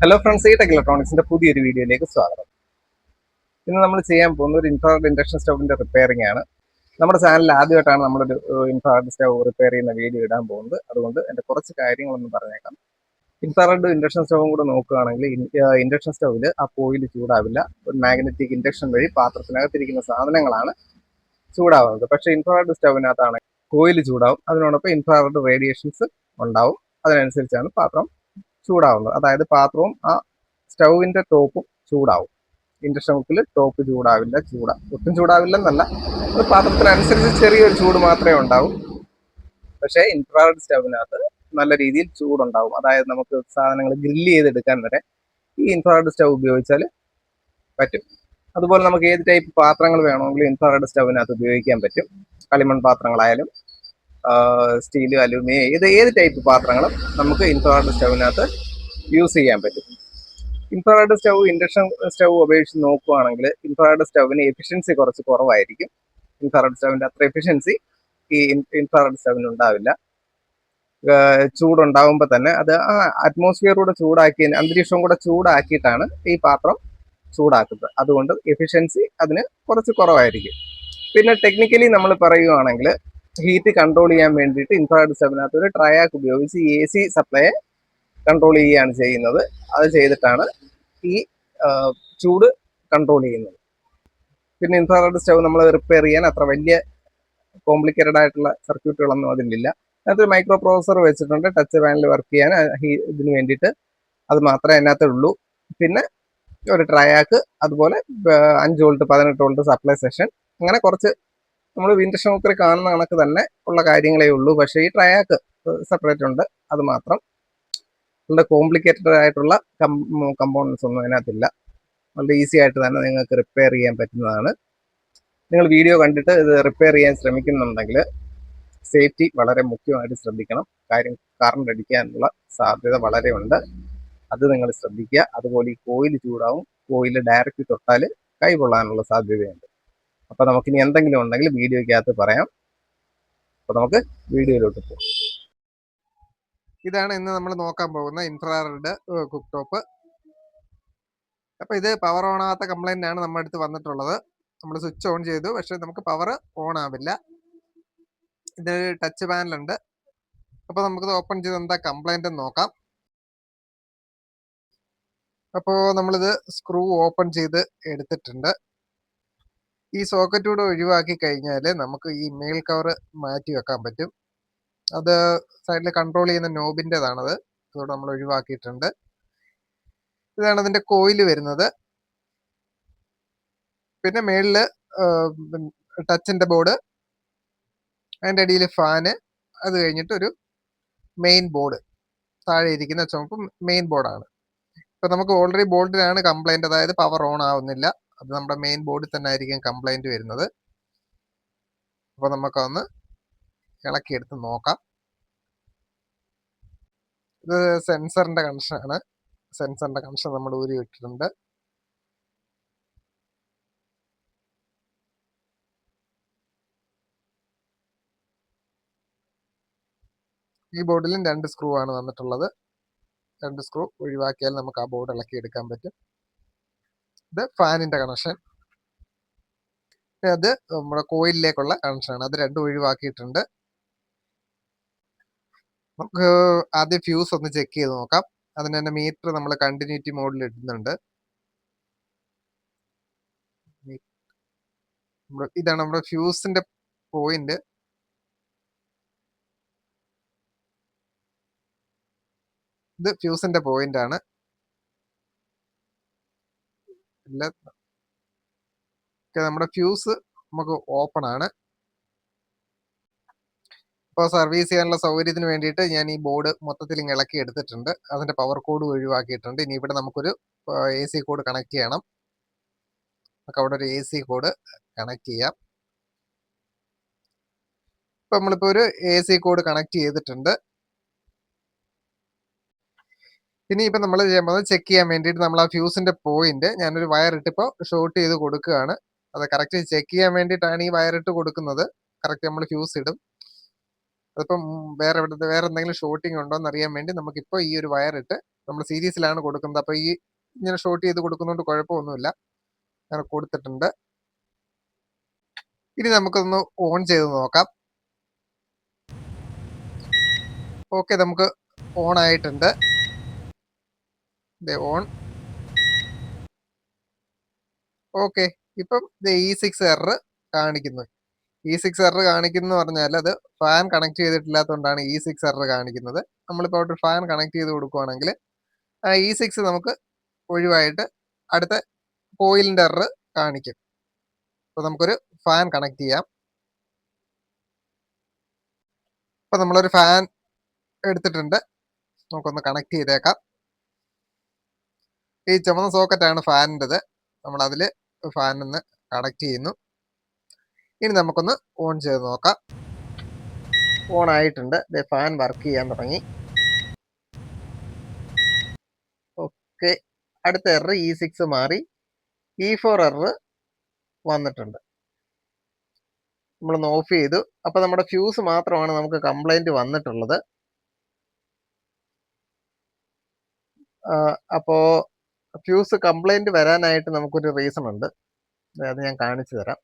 Hello friends, ഈ tech ഇലക്ട്രോണിക്സിന്റെ പുതിയൊരു വീഡിയോയിലേക്ക് സ്വാഗതം. ഇന്ന് നമ്മൾ ചെയ്യാൻ പോകുന്ന ഒരു ഇൻഫ്രാറെഡ് ഇൻഡക്ഷൻ സ്റ്റൗവിന്റെ റിപ്പയറിംഗ് ആണ്. നമ്മുടെ ചാനലിൽ ആദ്യമായിട്ടാണ് നമ്മളൊരു ഇൻഫ്രാറെഡ് സ്റ്റൗ റിപ്പയർ ചെയ്യുന്ന വീഡിയോ ഇടാൻ പോകുന്നത്. അതുകൊണ്ട് എൻ്റെ കുറച്ച് കാര്യങ്ങളൊന്ന് പറഞ്ഞേക്കാം. ഇൻഫ്രാറെഡ് ഇൻഡക്ഷൻ സ്റ്റൗവും കൂടെ നോക്കുകയാണെങ്കിൽ ഇൻഡക്ഷൻ സ്റ്റൗവിൽ ആ കോയിൽ ചൂടാവില്ല. ഒരു മാഗ്നറ്റിക് ഇൻഡക്ഷൻ വഴി പാത്രത്തിനകത്തിരിക്കുന്ന സാധനങ്ങളാണ് ചൂടാവുന്നത്. പക്ഷേ ഇൻഫ്രാറെഡ് സ്റ്റൗവിനകത്താണ് കോയിൽ ചൂടാവും, അതിനോടൊപ്പം ഇൻഫ്രാറെഡ് റേഡിയേഷൻസ് ഉണ്ടാവും. അതിനനുസരിച്ചാണ് പാത്രം ചൂടാവുന്നത്. അതായത് പാത്രവും ആ സ്റ്റൗവിന്റെ ടോപ്പും ചൂടാവും. ഇൻഡക്ഷൻ കുക്കിൽ ടോപ്പ് ചൂടാവില്ല, ഒട്ടും ചൂടാവില്ലെന്നല്ല, പാത്രത്തിനനുസരിച്ച് ചെറിയൊരു ചൂട് മാത്രമേ ഉണ്ടാവൂ. പക്ഷേ ഇൻഫ്രാറെഡ് സ്റ്റൗവിനകത്ത് നല്ല രീതിയിൽ ചൂടുണ്ടാവും. അതായത് നമുക്ക് സാധനങ്ങൾ ഗ്രില്ല് ചെയ്തെടുക്കാൻ വരെ ഈ ഇൻഫ്രാറെഡ് സ്റ്റൗ ഉപയോഗിച്ചാൽ പറ്റും. അതുപോലെ നമുക്ക് ഏത് ടൈപ്പ് പാത്രങ്ങൾ വേണമെങ്കിലും ഇൻഫ്രാറെഡ് സ്റ്റൗവിനകത്ത് ഉപയോഗിക്കാൻ പറ്റും. കളിമൺ പാത്രങ്ങളായാലും സ്റ്റീൽ, അലൂമിനിയം, ഏത് ടൈപ്പ് പാത്രങ്ങളും നമുക്ക് ഇൻഫ്രാറെഡ് സ്റ്റൗവിനകത്ത് യൂസ് ചെയ്യാൻ പറ്റും. ഇൻഫ്രാറെഡ് സ്റ്റൗ ഇൻഡക്ഷൻ സ്റ്റൗ അപേക്ഷിച്ച് നോക്കുകയാണെങ്കിൽ ഇൻഫ്രാറെഡ് സ്റ്റൗവിന് എഫിഷ്യൻസി കുറച്ച് കുറവായിരിക്കും. ഇൻഫ്രാറെഡ് സ്റ്റൗവിൻ്റെ അത്ര എഫിഷ്യൻസി ഈ ഇൻഫ്രാറെഡ് സ്റ്റൗവിന് ഉണ്ടാവില്ല. ചൂടുണ്ടാവുമ്പോൾ തന്നെ അത് ആ അറ്റ്മോസ്ഫിയർ കൂടെ അന്തരീക്ഷം കൂടെ ചൂടാക്കിയിട്ടാണ് ഈ പാത്രം ചൂടാക്കുന്നത്. അതുകൊണ്ട് എഫിഷ്യൻസി അതിന് കുറച്ച് കുറവായിരിക്കും. പിന്നെ ടെക്നിക്കലി നമ്മൾ പറയുകയാണെങ്കിൽ ഹീറ്റ് കൺട്രോൾ ചെയ്യാൻ വേണ്ടിയിട്ട് ഇൻഫ്രാറെഡ് സ്റ്റൗവിനകത്ത് ഒരു ട്രയാക്ക് ഉപയോഗിച്ച് AC സപ്ലൈയെ കൺട്രോൾ ചെയ്യുകയാണ് ചെയ്യുന്നത്. അത് ചെയ്തിട്ടാണ് ഈ ചൂട് കൺട്രോൾ ചെയ്യുന്നത്. പിന്നെ ഇൻഫ്രാറെഡ് സ്റ്റൗ നമ്മൾ റിപ്പയർ ചെയ്യാൻ അത്ര വലിയ കോംപ്ലിക്കേറ്റഡ് ആയിട്ടുള്ള സർക്യൂട്ടുകളൊന്നും അതിലില്ല. അതിനകത്ത് മൈക്രോ പ്രോസസർ വെച്ചിട്ടുണ്ട്, ടച്ച് പാനൽ വർക്ക് ചെയ്യാൻ ഇതിന് വേണ്ടിയിട്ട്. അത് മാത്രമേ അതിനകത്തുള്ളൂ. പിന്നെ ഒരു ട്രയാക്ക്, അതുപോലെ 5 വോൾട്ട് 18 വോൾട്ട് സപ്ലൈ സെഷൻ, അങ്ങനെ കുറച്ച് നമ്മൾ ഇൻഡക്ഷൻ കുക്കറിൽ കാണുന്ന കണക്ക് തന്നെ ഉള്ള കാര്യങ്ങളേ ഉള്ളൂ. പക്ഷേ ഈ ട്രയാക്ക് സെപ്പറേറ്റ് ഉണ്ട്, അത് മാത്രം. വളരെ കോംപ്ലിക്കേറ്റഡ് ആയിട്ടുള്ള കമ്പോണൻസ് ഒന്നും അതിനകത്തില്ല. വളരെ ഈസി ആയിട്ട് തന്നെ നിങ്ങൾക്ക് റിപ്പയർ ചെയ്യാൻ പറ്റുന്നതാണ്. നിങ്ങൾ വീഡിയോ കണ്ടിട്ട് ഇത് റിപ്പയർ ചെയ്യാൻ ശ്രമിക്കുന്നുണ്ടെങ്കിൽ സേഫ്റ്റി വളരെ മുഖ്യമായിട്ട് ശ്രദ്ധിക്കണം. കറണ്ട് അടിക്കാനുള്ള സാധ്യത വളരെ ഉണ്ട്, അത് നിങ്ങൾ ശ്രദ്ധിക്കുക. അതുപോലെ ഈ കോയിൽ ചൂടാവും, കോയിൽ ഡയറക്റ്റ് തൊട്ടാൽ കൈ പൊള്ളാനുള്ള സാധ്യതയുണ്ട്. അപ്പോൾ നമുക്കിനി എന്തെങ്കിലും ഉണ്ടെങ്കിൽ വീഡിയോയ്ക്കകത്ത് പറയാം. അപ്പോൾ നമുക്ക് വീഡിയോയിലോട്ട് പോകാം. ഇതാണ് ഇന്ന് നമ്മൾ നോക്കാൻ പോകുന്ന ഇൻഫ്രാറെഡ് കുക്ക് ടോപ്പ്. അപ്പോൾ ഇത് പവർ ഓൺ ആകാത്ത കംപ്ലൈൻ്റ് ആണ് നമ്മുടെ അടുത്ത് വന്നിട്ടുള്ളത്. നമ്മൾ സ്വിച്ച് ഓൺ ചെയ്തു, പക്ഷേ നമുക്ക് പവർ ഓൺ ആവില്ല. ഇത് ടച്ച് പാനലുണ്ട്. അപ്പോൾ നമുക്കിത് ഓപ്പൺ ചെയ്ത് എന്താ കംപ്ലൈൻ്റ് എന്ന് നോക്കാം. അപ്പോൾ നമ്മളിത് സ്ക്രൂ ഓപ്പൺ ചെയ്ത് എടുത്തിട്ടുണ്ട്. ഈ സോക്കറ്റ് കൂടെ ഒഴിവാക്കി കഴിഞ്ഞാൽ നമുക്ക് ഈ മെയിൽ കവർ മാറ്റി വെക്കാൻ പറ്റും. അത് സൈഡിൽ കൺട്രോൾ ചെയ്യുന്ന നോബിൻ്റെതാണത്. അതുകൊണ്ട് നമ്മൾ ഒഴിവാക്കിയിട്ടുണ്ട്. ഇതാണ് അതിൻ്റെ കോയിൽ വരുന്നത്. പിന്നെ മേളിൽ ടച്ചിൻ്റെ ബോർഡ്, അതിൻ്റെ അടിയിൽ ഫാന്, അത് കഴിഞ്ഞിട്ട് ഒരു മെയിൻ ബോർഡ്, താഴെ ഇരിക്കുന്ന ചുമപ്പ് മെയിൻ ബോർഡാണ്. ഇപ്പം നമുക്ക് ഓൾറെഡി ബോർഡിലാണ് കംപ്ലൈൻറ്റ്, അതായത് പവർ ഓൺ ആവുന്നില്ല. അത് നമ്മുടെ മെയിൻ ബോർഡിൽ തന്നെ ആയിരിക്കും കംപ്ലൈൻറ്റ് വരുന്നത്. അപ്പോൾ നമുക്കൊന്ന് ഇളക്കിയെടുത്ത് നോക്കാം. ഇത് സെൻസറിൻ്റെ കണക്ഷനാണ്. സെൻസറിൻ്റെ കണക്ഷൻ നമ്മൾ ഊരി ഇട്ടിട്ടുണ്ട്. ഈ ബോർഡിലും 2 സ്ക്രൂ ആണ് വന്നിട്ടുള്ളത്. 2 സ്ക്രൂ ഒഴിവാക്കിയാൽ നമുക്ക് ആ ബോർഡ് ഇളക്കി എടുക്കാൻ പറ്റും. ഇത് ഫാനിൻ്റെ കണക്ഷൻ. അത് നമ്മുടെ കോയിലിലേക്കുള്ള കണക്ഷനാണ്. അത് 2 ഒഴിവാക്കിയിട്ടുണ്ട്. നമുക്ക് ആദ്യം ഫ്യൂസ് ഒന്ന് ചെക്ക് ചെയ്ത് നോക്കാം. അതിന് തന്നെ മീറ്റർ നമ്മൾ കണ്ടിന്യൂറ്റി മോഡിൽ ഇടുന്നുണ്ട്. ഇതാണ് നമ്മുടെ ഫ്യൂസിന്റെ പോയിന്റ്. ഇത് ഫ്യൂസിന്റെ പോയിന്റ് ആണ്. നമ്മുടെ ഫ്യൂസ് നമുക്ക് ഓപ്പൺ ആണ്. ഇപ്പോൾ സർവീസ് ചെയ്യാനുള്ള സൗകര്യത്തിന് വേണ്ടിയിട്ട് ഞാൻ ഈ ബോർഡ് മൊത്തത്തിൽ ഇളക്കി എടുത്തിട്ടുണ്ട്. അതിന്റെ പവർ കോഡ് ഒഴിവാക്കിയിട്ടുണ്ട്. ഇനി ഇവിടെ നമുക്കൊരു AC കോഡ് കണക്ട് ചെയ്യണം. നമുക്ക് അവിടെ ഒരു AC കോഡ് കണക്ട് ചെയ്യാം. ഇപ്പം നമ്മളിപ്പോൾ ഒരു AC കോഡ് കണക്ട് ചെയ്തിട്ടുണ്ട്. ഇനി ഇപ്പം നമ്മൾ ചെക്ക് ചെയ്യാൻ വേണ്ടിയിട്ട് നമ്മൾ ആ ഫ്യൂസിന്റെ പോയിന്റ് ഞാനൊരു വയർ ഇട്ടിപ്പോൾ ഷോർട്ട് ചെയ്ത് കൊടുക്കുകയാണ്. അത് കറക്റ്റ് ചെക്ക് ചെയ്യാൻ വേണ്ടിയിട്ടാണ് ഈ വയർ ഇട്ട് കൊടുക്കുന്നത്. കറക്റ്റ് നമ്മൾ ഫ്യൂസ് ഇടും. അതിപ്പം വേറെ എന്തെങ്കിലും ഷോർട്ടിങ് ഉണ്ടോ എന്ന് അറിയാൻ വേണ്ടി നമുക്കിപ്പോൾ ഈ ഒരു വയർ ഇട്ട് നമ്മൾ സീരീസിലാണ് കൊടുക്കുന്നത്. അപ്പോൾ ഈ ഇങ്ങനെ ഷോർട്ട് ചെയ്ത് കൊടുക്കുന്നതുകൊണ്ട് കുഴപ്പമൊന്നുമില്ല. അങ്ങനെ കൊടുത്തിട്ടുണ്ട്. ഇനി നമുക്കൊന്ന് ഓൺ ചെയ്ത് നോക്കാം. ഓക്കെ, നമുക്ക് ഓൺ ആയിട്ടുണ്ട്. ഓൺ. ഓക്കെ, ഇപ്പം E6 എറർ കാണിക്കുന്നു. E6 എറർ കാണിക്കുന്നു പറഞ്ഞാൽ അത് ഫാൻ കണക്ട് ചെയ്തിട്ടില്ലാത്തതുകൊണ്ടാണ് E6 എറർ കാണിക്കുന്നത്. നമ്മളിപ്പോൾ അവിടെ ഫാൻ കണക്ട് ചെയ്ത് കൊടുക്കുകയാണെങ്കിൽ ആ E6 നമുക്ക് ഒഴിവായിട്ട് അടുത്ത കോയിലിൻ്റെ എറർ കാണിക്കും. അപ്പോൾ നമുക്കൊരു ഫാൻ കണക്ട് ചെയ്യാം. അപ്പോൾ നമ്മളൊരു ഫാൻ എടുത്തിട്ടുണ്ട്. നമുക്കൊന്ന് കണക്ട് ചെയ്തേക്കാം. ഈ ചുമന്ന സോക്കറ്റാണ് ഫാനിൻ്റെത്. നമ്മളതിൽ ഫാനിന്ന് കണക്ട് ചെയ്യുന്നു. ഇനി നമുക്കൊന്ന് ഓൺ ചെയ്ത് നോക്കാം. ഓൺ ആയിട്ടുണ്ട്. ഫാൻ വർക്ക് ചെയ്യാൻ തുടങ്ങി. ഓക്കെ, അടുത്ത എറർ E6 മാറി E4 എറർ വന്നിട്ടുണ്ട്. നമ്മളൊന്ന് ഓഫ് ചെയ്തു. അപ്പോൾ നമ്മുടെ ഫ്യൂസ് മാത്രമാണ് നമുക്ക് കംപ്ലൈൻറ്റ് വന്നിട്ടുള്ളത്. അപ്പോൾ ഫ്യൂസ് കംപ്ലൈൻറ്റ് വരാനായിട്ട് നമുക്കൊരു റീസൺ ഉണ്ട്. അത് ഞാൻ കാണിച്ചു തരാം.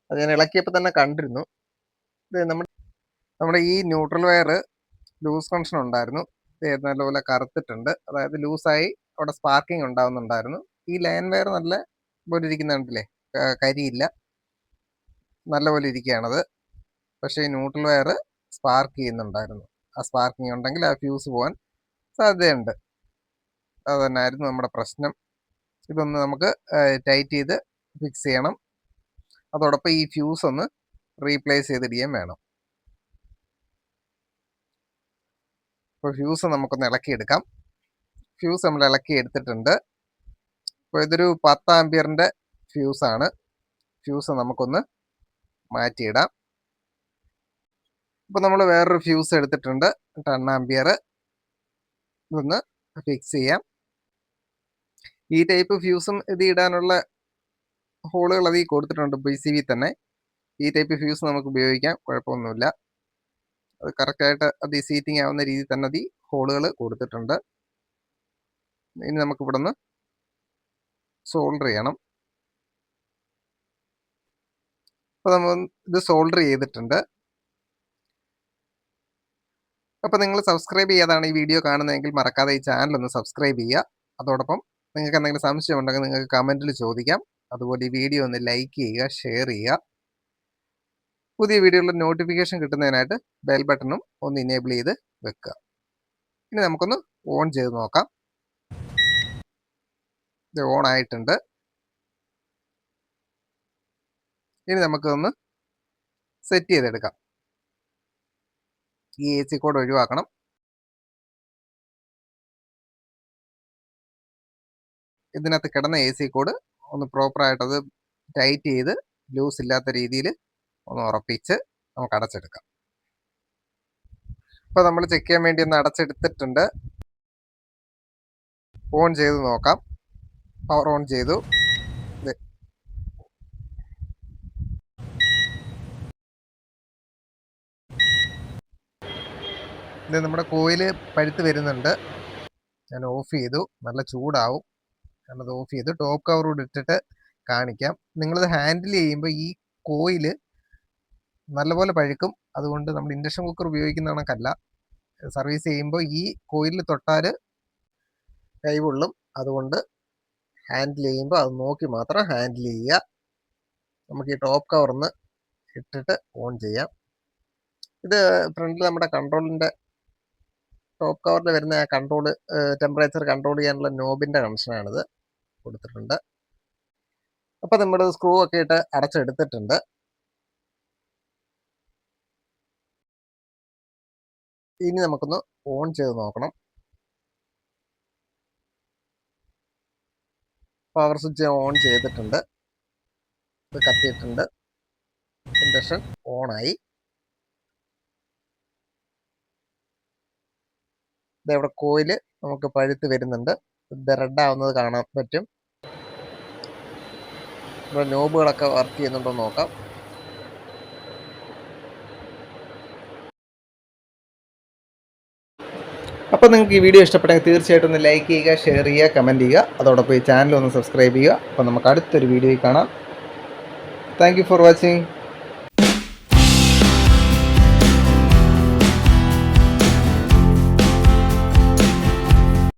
അത് ഞാൻ ഇളക്കിയപ്പോൾ തന്നെ കണ്ടിരുന്നു. ഇത് നമ്മുടെ ഈ ന്യൂട്രൽ വയർ ലൂസ് കണക്ഷൻ ഉണ്ടായിരുന്നു. നല്ലപോലെ കറുത്തിട്ടുണ്ട്. അതായത് ലൂസായി അവിടെ സ്പാർക്കിംഗ് ഉണ്ടാവുന്നുണ്ടായിരുന്നു. ഈ ലൈൻ വയർ നല്ല പോലെ ഇരിക്കുന്നുണ്ടല്ലേ, കരിയില്ല, നല്ലപോലെ ഇരിക്കുകയാണത്. പക്ഷേ ഈ ന്യൂട്രൽ വയർ സ്പാർക്ക് ചെയ്യുന്നുണ്ടായിരുന്നു. ആ സ്പാർക്കിംഗ് ഉണ്ടെങ്കിൽ ആ ഫ്യൂസ് പോകാൻ സാധ്യതയുണ്ട്. അത് തന്നെയായിരുന്നു നമ്മുടെ പ്രശ്നം. ഇതൊന്ന് നമുക്ക് ടൈറ്റ് ചെയ്ത് ഫിക്സ് ചെയ്യണം. അതോടൊപ്പം ഈ ഫ്യൂസ് ഒന്ന് റീപ്ലേസ് ചെയ്തിടുകയും വേണം. അപ്പോൾ ഫ്യൂസ് നമുക്കൊന്ന് ഇളക്കിയെടുക്കാം. ഫ്യൂസ് നമ്മൾ ഇളക്കി എടുത്തിട്ടുണ്ട്. അപ്പോൾ ഇതൊരു 10 ആംപിയറിൻ്റെ ഫ്യൂസാണ്. ഫ്യൂസ് നമുക്കൊന്ന് മാറ്റിയിടാം. ഇപ്പോൾ നമ്മൾ വേറൊരു ഫ്യൂസ് എടുത്തിട്ടുണ്ട്, 10 ആംപിയർ. ഇതൊന്ന് ഫിക്സ് ചെയ്യാം. ഈ ടൈപ്പ് ഫ്യൂസും ഇത് ഇടാനുള്ള ഹോളുകൾ അതിൽ കൊടുത്തിട്ടുണ്ട് PCB തന്നെ. ഈ ടൈപ്പ് ഫ്യൂസ് നമുക്ക് ഉപയോഗിക്കാം, കുഴപ്പമൊന്നുമില്ല. അത് കറക്റ്റായിട്ട് അത് സീറ്റിംഗ് ആവുന്ന രീതിയിൽ തന്നെ അത് ഹോളുകൾ കൊടുത്തിട്ടുണ്ട്. ഇനി നമുക്ക് ഇവിടെ നിന്ന് സോൾഡർ ചെയ്യണം. അപ്പോൾ നമ്മൾ ഇത് സോൾഡർ ചെയ്തിട്ടുണ്ട്. അപ്പോൾ നിങ്ങൾ സബ്സ്ക്രൈബ് ചെയ്യാതാണ് ഈ വീഡിയോ കാണുന്നതെങ്കിൽ മറക്കാതെ ഈ ചാനൽ ഒന്ന് സബ്സ്ക്രൈബ് ചെയ്യുക. അതോടൊപ്പം നിങ്ങൾക്ക് എന്തെങ്കിലും സംശയം ഉണ്ടെങ്കിൽ നിങ്ങൾക്ക് കമൻറ്റിൽ ചോദിക്കാം. അതുപോലെ ഈ വീഡിയോ ഒന്ന് ലൈക്ക് ചെയ്യുക, ഷെയർ ചെയ്യുക. പുതിയ വീഡിയോയുടെ നോട്ടിഫിക്കേഷൻ കിട്ടുന്നതിനായിട്ട് ബെൽ ബട്ടണും ഒന്ന് ഇനേബിൾ ചെയ്ത് വെക്കുക. ഇനി നമുക്കൊന്ന് ഓൺ ചെയ്ത് നോക്കാം. ഇത് ഓൺ ആയിട്ടുണ്ട്. ഇനി നമുക്കൊന്ന് സെറ്റ് ചെയ്തെടുക്കാം. ഈ AC കോഡ് ഒഴിവാക്കണം. ഇതിനകത്ത് കിടന്ന AC കോഡ് ഒന്ന് പ്രോപ്പറായിട്ട് അത് ടൈറ്റ് ചെയ്ത് ലൂസ് ഇല്ലാത്ത രീതിയിൽ ഒന്ന് ഉറപ്പിച്ച് നമുക്ക് അടച്ചെടുക്കാം. ഇപ്പോൾ നമ്മൾ ചെക്ക് ചെയ്യാൻ വേണ്ടി ഒന്ന് അടച്ചെടുത്തിട്ടുണ്ട്. ഓൺ ചെയ്ത് നോക്കാം. പവർ ഓൺ ചെയ്തു. ഇത് നമ്മുടെ കോയിൽ പഴുത്ത് വരുന്നുണ്ട്. ഞാൻ ഓഫ് ചെയ്തു. നല്ല ചൂടാവും. ഞാനത് ഓഫ് ചെയ്ത് ടോപ്പ് കവർ കൂടി ഇട്ടിട്ട് കാണിക്കാം. നിങ്ങളിത് ഹാൻഡിൽ ചെയ്യുമ്പോൾ ഈ കോയിൽ നല്ലപോലെ പഴുക്കും. അതുകൊണ്ട് നമ്മൾ ഇൻഡക്ഷൻ കുക്കർ ഉപയോഗിക്കുന്ന കണക്കല്ല. സർവീസ് ചെയ്യുമ്പോൾ ഈ കോയിലിൽ തൊട്ടാൽ കൈപൊള്ളും. അതുകൊണ്ട് ഹാൻഡിൽ ചെയ്യുമ്പോൾ അത് നോക്കി മാത്രം ഹാൻഡിൽ ചെയ്യുക. നമുക്ക് ഈ ടോപ്പ് കവറിന്ന് ഇട്ടിട്ട് ഓൺ ചെയ്യാം. ഇത് ഫ്രണ്ടിൽ നമ്മുടെ കൺട്രോളിൻ്റെ ടോപ്പ് കവറിൽ വരുന്ന ആ കൺട്രോൾ ടെമ്പറേച്ചർ കൺട്രോൾ ചെയ്യാനുള്ള നോബിൻ്റെ കണക്ഷനാണിത് കൊടുത്തിട്ടുണ്ട്. അപ്പോൾ നമ്മൾ സ്ക്രൂ ഒക്കെ ഇട്ട് അടച്ചെടുത്തിട്ടുണ്ട്. ഇനി നമുക്കൊന്ന് ഓൺ ചെയ്ത് നോക്കണം. പവർ സ്വിച്ച് ഓൺ ചെയ്തിട്ടുണ്ട്. ഇത് കത്തിയിട്ടുണ്ട്. ഇൻഡക്ഷൻ ഓണായി. ഇതവിടെ കോയിൽ നമുക്ക് പഴുത്ത് വരുന്നുണ്ട്. ഇത് റെഡ് ആവുന്നത് കാണാൻ പറ്റും. നമ്മുടെ നോബുകളൊക്കെ വർക്ക് ചെയ്യുന്നുണ്ടോ നോക്കാം. അപ്പോൾ നിങ്ങൾക്ക് ഈ വീഡിയോ ഇഷ്ടപ്പെട്ടെങ്കിൽ തീർച്ചയായിട്ടും ഒന്ന് ലൈക്ക് ചെയ്യുക, ഷെയർ ചെയ്യുക, കമൻറ്റ് ചെയ്യുക. അതോടൊപ്പം ഈ ചാനൽ ഒന്ന് സബ്സ്ക്രൈബ് ചെയ്യുക. അപ്പോൾ നമുക്ക് അടുത്തൊരു വീഡിയോയിൽ കാണാം. Thank you for watching.